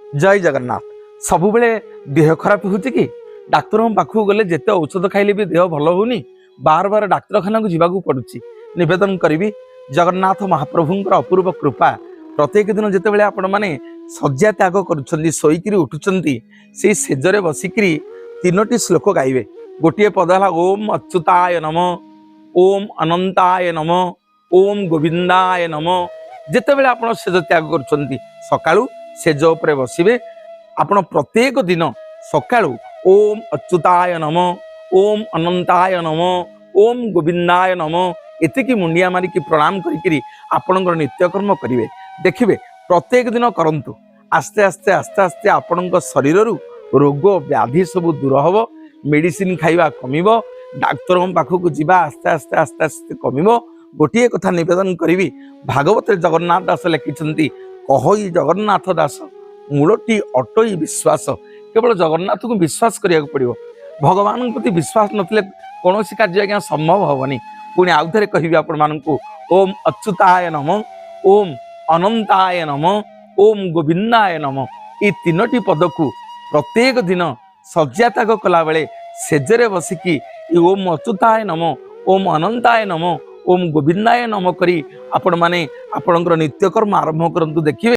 जय जगन्नाथ। सबु बेले देह खराब होची कि डाक्तर पाखु गले जेते औषध खाइले भी देह भल होनी, बार बार डाक्तरखाना को जीवाकू पड़ुची। निवेदन करी जगन्नाथ महाप्रभुंकर अपूर्व कृपा प्रत्येक दिन जिते बड़े आपण मैंने शଯ୍ୟା त्याग करुछंती शोईकरी उठुचंती से सेजरे बसिकरी तीनोटी श्लोक गाइबे। गोटे पद है ओम अच्युताय नम, ओम अनंताय नम, ओम गोविंदाय नम। जिते बड़े आपण सेज त्याग करुछंती सकाळू सेज उपरे बसिबे आपण प्रत्येक दिन सकाळू ओम अच्युताय नम, ओम अनंताय नम, ओम गोविंदाय नम एतिकी मुंडिया मारिकी प्रणाम करी आपणकर नित्यकर्म करिवे। देखिए प्रत्येक दिन करंतु आस्ते आस्ते आस्ते आस्ते आपण शरीर रोग व्याधि सब दूर हम, मेडिसिन खाइबा कमिबो, डाक्तर पाखक जीवा आस्ते आस्ते आस्ते आस्ते कमिबो। गोटे कथा निवेदन करी भागवत जगन्नाथ दास लिखिं कहि जगन्नाथ दास मूलटी अटई विश्वास। केवल जगन्नाथ को विश्वास करिया पड़िबो, भगवान प्रति विश्वास नथिले कौन कार्य आज्ञा संभव हेनी। पुणी आउ थे कहि आपण मानकु ओम अच्युताय नम, ओम अनंताय नम, ओम गोविंदाय नम। ये तीनोटी पद को प्रत्येक दिन शଯ୍ୟା त्याग कला बेले सेजरे बसिकी ओम अच्युताय नम, ओम अनंताय नम, ओम गोविंदाय नम करी आपण माने आपणकर नित्यकर्म आरंभ करंतु। देखिए